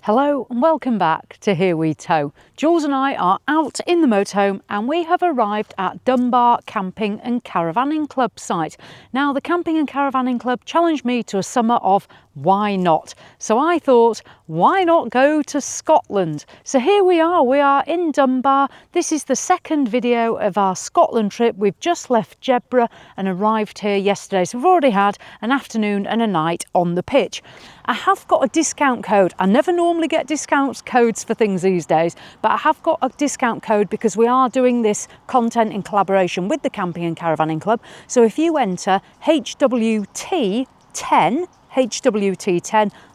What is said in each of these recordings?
Hello and welcome back to Here We Tow. Jules and I are out in the motorhome and we have arrived at Dunbar Camping and Caravanning Club site. Now the Camping and Caravanning Club challenged me to a summer of why not? So I thought, why not go to Scotland? So here we are in Dunbar. This is the second video of our Scotland trip. We've just left Jedburgh and arrived here yesterday. So we've already had an afternoon and a night on the pitch. I have got a discount code. I never normally get discount codes for things these days, but I have got a discount code because we are doing this content in collaboration with the Camping and Caravanning Club. So if you enter HWT10,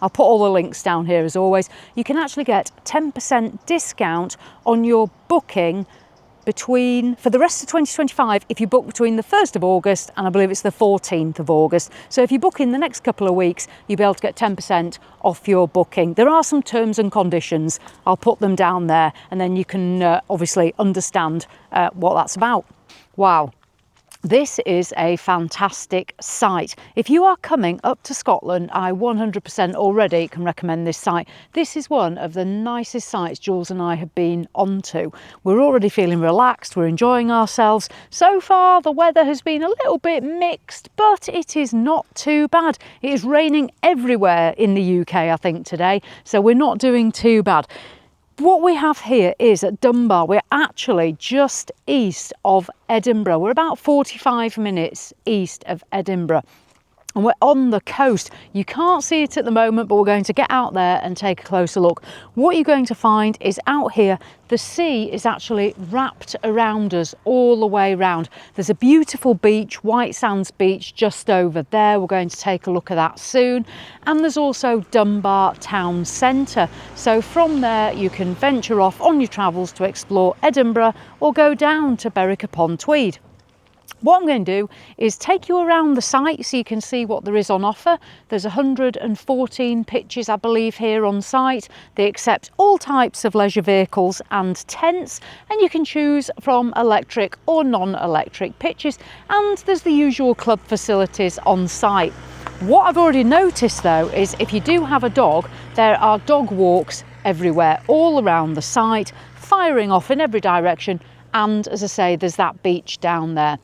I'll put all the links down here as always, you can actually get 10% discount on your booking for the rest of 2025 if you book between the 1st of August and I believe it's the 14th of August. So if you book in the next couple of weeks, you'll be able to get 10% off your booking. There are some terms and conditions. I'll put them down there and then you can obviously understand what that's about. Wow. This is a fantastic site. If you are coming up to Scotland, I 100% already can recommend this site. This is one of the nicest sites Jules and I have been onto. We're already feeling relaxed, we're enjoying ourselves. So far the weather has been a little bit mixed, but it is not too bad. It is raining everywhere in the UK, I think, today, so we're not doing too bad. What we have here is at Dunbar, we're actually just east of Edinburgh. We're about 45 minutes east of Edinburgh and we're on the coast. You can't see it at the moment, but we're going to get out there and take a closer look. What you're going to find is out here, the sea is actually wrapped around us all the way around. There's a beautiful beach, White Sands Beach, just over there. We're going to take a look at that soon. And there's also Dunbar Town Centre. So from there, you can venture off on your travels to explore Edinburgh or go down to Berwick-upon-Tweed. What I'm going to do is take you around the site so you can see what there is on offer. There's 114 pitches, I believe, here on site. They accept all types of leisure vehicles and tents, and you can choose from electric or non-electric pitches. And there's the usual club facilities on site. What I've already noticed though is if you do have a dog, there are dog walks everywhere, all around the site, firing off in every direction. And as I say, there's that beach down there.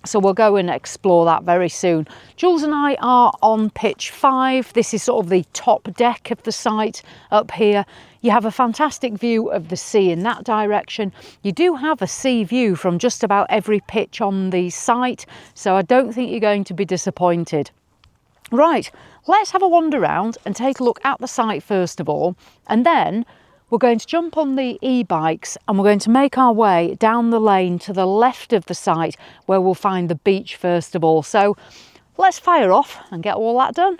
So we'll go and explore that very soon. Jules and I are on pitch 5. This is sort of the top deck of the site up here. You have a fantastic view of the sea in that direction. You do have a sea view from just about every pitch on the site, so I don't think you're going to be disappointed. Right, let's have a wander around and take a look at the site first of all, and then we're going to jump on the e-bikes and we're going to make our way down the lane to the left of the site where we'll find the beach first of all. So let's fire off and get all that done.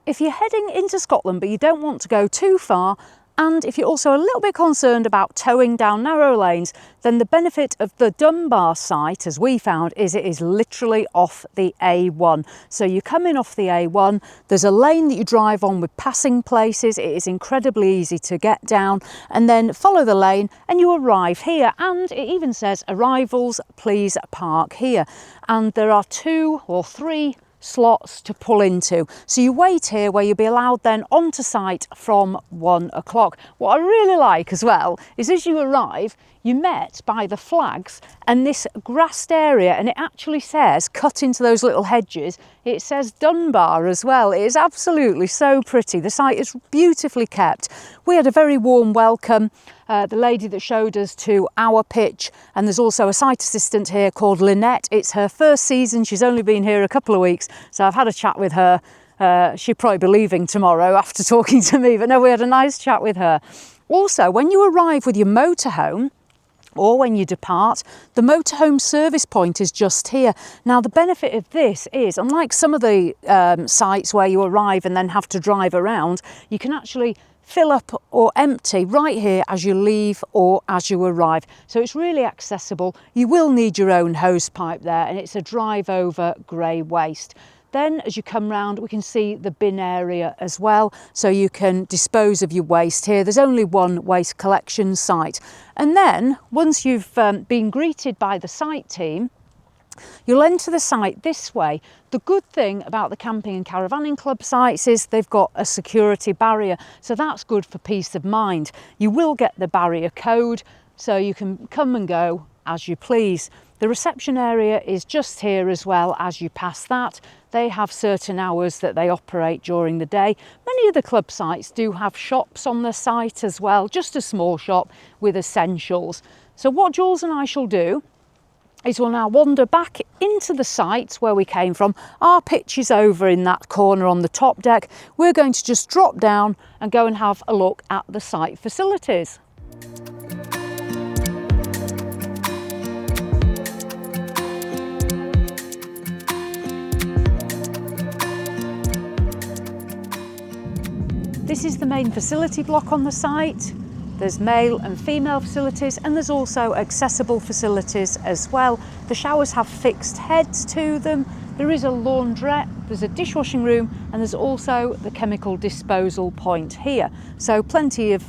If you're heading into Scotland but you don't want to go too far, and if you're also a little bit concerned about towing down narrow lanes, then the benefit of the Dunbar site, as we found, is it is literally off the A1. So you come in off the A1, there's a lane that you drive on with passing places. It is incredibly easy to get down, and then follow the lane and you arrive here. And it even says, arrivals, please park here. And there are 2 or 3 slots to pull into. So you wait here where you'll be allowed then onto site from 1 o'clock. What I really like as well is as you arrive, you're met by the flags and this grassed area, and it actually says, cut into those little hedges, it says Dunbar as well. It is absolutely so pretty. The site is beautifully kept. We had a very warm welcome. The lady that showed us to our pitch, and there's also a site assistant here called Lynette. It's her first season. She's only been here a couple of weeks, so I've had a chat with her. She'll probably be leaving tomorrow after talking to me, but no, we had a nice chat with her. Also, when you arrive with your motorhome, or when you depart, the motorhome service point is just here. Now the benefit of this is, unlike some of the sites where you arrive and then have to drive around, you can actually fill up or empty right here as you leave or as you arrive. So it's really accessible. You will need your own hose pipe there, and it's a drive over grey waste. Then as you come round, we can see the bin area as well, so you can dispose of your waste here. There's only one waste collection site. And then once you've been greeted by the site team, You'll enter the site this way. The good thing about the Camping and Caravanning Club sites is they've got a security barrier, so that's good for peace of mind. You will get the barrier code, so you can come and go as you please. The reception area is just here as well. As you pass that, they have certain hours that they operate during the day. Many of the club sites do have shops on the site as well, just a small shop with essentials. So what Jules and I shall do is we'll now wander back into the site where we came from. Our pitch is over in that corner on the top deck. We're going to just drop down and go and have a look at the site facilities. This is the main facility block on the site. There's male and female facilities, and there's also accessible facilities as well. The showers have fixed heads to them. There is a laundrette, there's a dishwashing room, and there's also the chemical disposal point here. So plenty of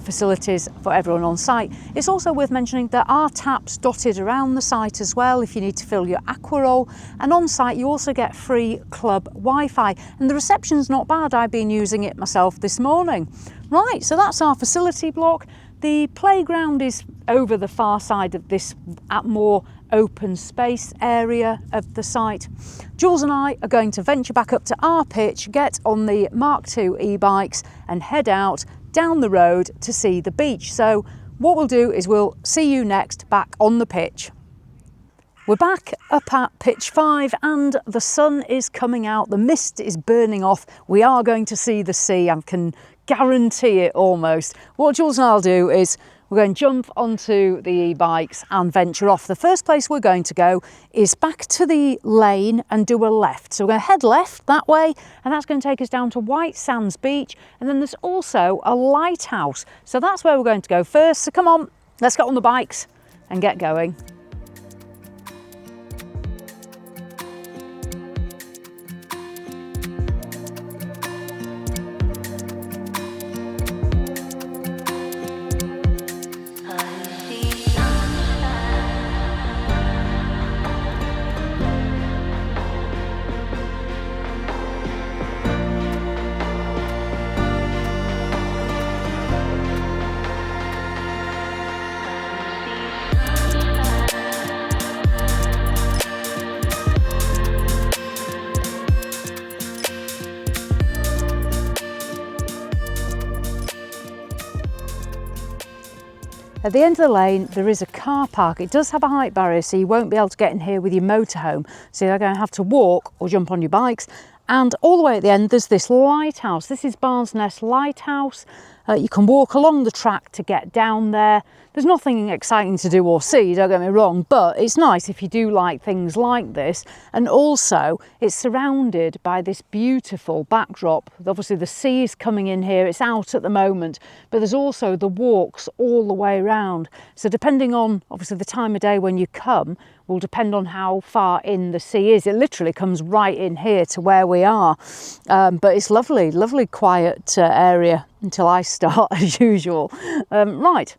facilities for everyone on site. It's also worth mentioning there are taps dotted around the site as well if you need to fill your aquaroll. And on site you also get free club Wi-Fi, and the reception's not bad. I've been using it myself this morning. Right, so that's our facility block. The playground is over the far side of this more open space area of the site. Jules and I are going to venture back up to our pitch, get on the Mark II e-bikes and head out down the road to see the beach. So what we'll do is we'll see you next back on the pitch. We're back up at pitch 5 and the sun is coming out, the mist is burning off. We are going to see the sea, I can guarantee it almost. What Jules and I'll do is we're going to jump onto the e-bikes and venture off. The first place we're going to go is back to the lane and do a left. So we're going to head left that way, and that's going to take us down to White Sands Beach. And then there's also a lighthouse. So that's where we're going to go first. So come on, let's get on the bikes and get going. At the end of the lane, there is a car park. It does have a height barrier, so you won't be able to get in here with your motorhome. So you're going to have to walk or jump on your bikes. And all the way at the end, there's this lighthouse. This is Barnes Nest Lighthouse. You can walk along the track to get down there. There's nothing exciting to do or see, don't get me wrong, but it's nice if you do like things like this. And also, it's surrounded by this beautiful backdrop. Obviously, the sea is coming in here. It's out at the moment, but there's also the walks all the way around. So depending on, obviously, the time of day when you come, will depend on how far in the sea is. It literally comes right in here to where we are. But it's lovely, lovely quiet area until I start as usual. Right,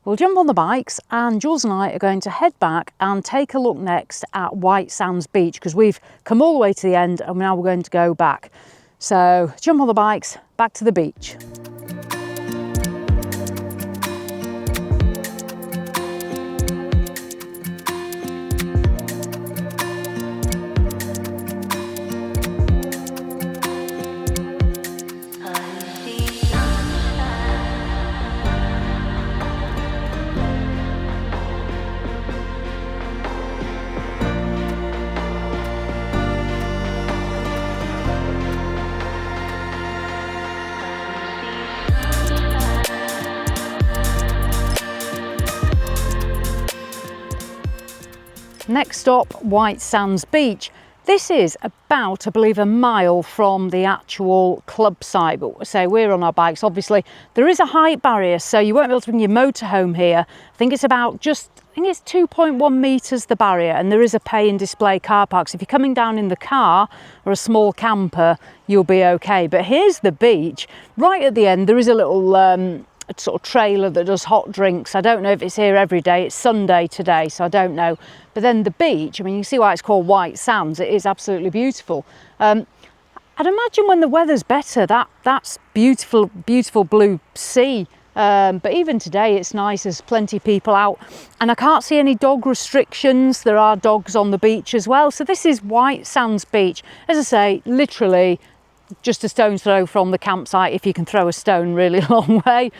we'll jump on the bikes and Jules and I are going to head back and take a look next at White Sands Beach, because we've come all the way to the end and now we're going to go back. So jump on the bikes, back to the beach. Next stop, White Sands Beach. This is about, I believe, a mile from the actual club site, but say we're on our bikes. Obviously, there is a height barrier, so you won't be able to bring your motorhome here. I think it's about just, I think it's 2.1 metres, the barrier, and there is a pay and display car park. So if you're coming down in the car or a small camper, you'll be okay. But here's the beach. Right at the end, there is a little a sort of trailer that does hot drinks. I don't know if it's here every day. It's Sunday today, so I don't know. But then the beach, I mean, you can see why it's called White Sands. It is absolutely beautiful. I'd imagine when the weather's better, that's beautiful, beautiful blue sea. But even today it's nice, there's plenty of people out, and I can't see any dog restrictions. There are dogs on the beach as well. So this is White Sands Beach. As I say, literally just a stone's throw from the campsite, if you can throw a stone really long way.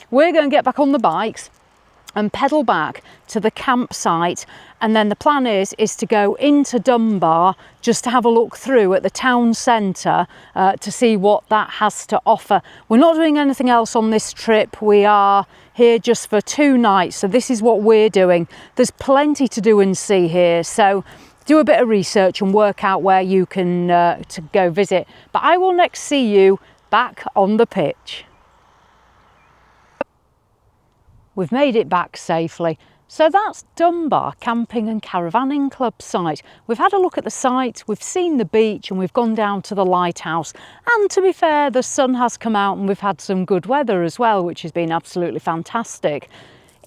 We're going to get back on the bikes and pedal back to the campsite, and then the plan is to go into Dunbar just to have a look through at the town centre to see what that has to offer. We're not doing anything else on this trip. We are here just for 2 nights, so this is what we're doing. There's plenty to do and see here, so do a bit of research and work out where you can to go visit. But I will next see you back on the pitch. We've made it back safely. So that's Dunbar Camping and Caravanning Club site. We've had a look at the site, we've seen the beach, and we've gone down to the lighthouse. And to be fair, the sun has come out and we've had some good weather as well, which has been absolutely fantastic.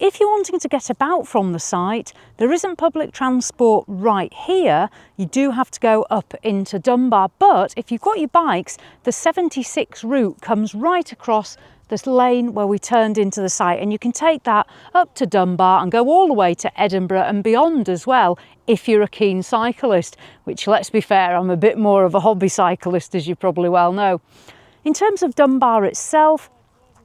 If you're wanting to get about from the site, there isn't public transport right here. You do have to go up into Dunbar, but if you've got your bikes, the 76 route comes right across this lane where we turned into the site, and you can take that up to Dunbar and go all the way to Edinburgh and beyond as well if you're a keen cyclist, which, let's be fair, I'm a bit more of a hobby cyclist, as you probably well know. In terms of Dunbar itself,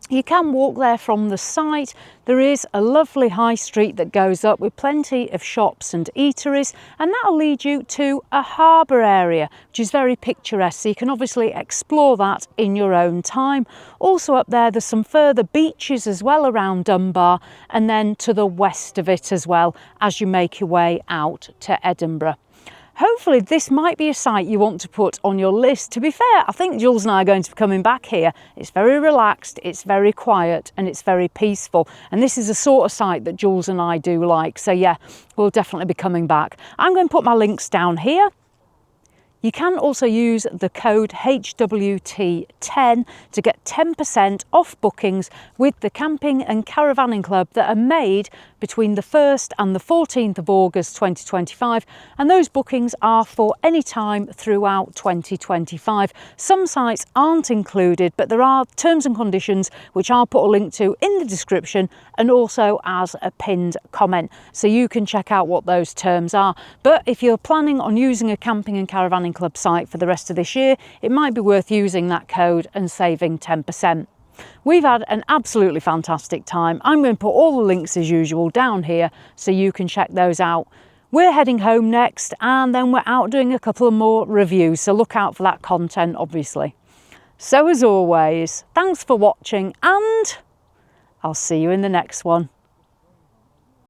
you can walk there from the site. There is a lovely high street that goes up with plenty of shops and eateries, and that'll lead you to a harbour area, which is very picturesque, so you can obviously explore that in your own time. Also up there, there's some further beaches as well around Dunbar, and then to the west of it as well as you make your way out to Edinburgh. Hopefully this might be a site you want to put on your list. To be fair, I think Jules and I are going to be coming back here. It's very relaxed, it's very quiet, and it's very peaceful. And this is the sort of site that Jules and I do like. So yeah, we'll definitely be coming back. I'm going to put my links down here. You can also use the code HWT10 to get 10% off bookings with the Camping and Caravanning Club that are made between the 1st and the 14th of August 2025, and those bookings are for any time throughout 2025. Some sites aren't included, but there are terms and conditions which I'll put a link to in the description and also as a pinned comment, so you can check out what those terms are. But if you're planning on using a Camping and Caravanning Club site for the rest of this year, it might be worth using that code and saving 10%. We've had an absolutely fantastic time. I'm going to put all the links as usual down here so you can check those out. We're heading home next, and then we're out doing a couple of more reviews, so look out for that content obviously. So as always, thanks for watching, and I'll see you in the next one.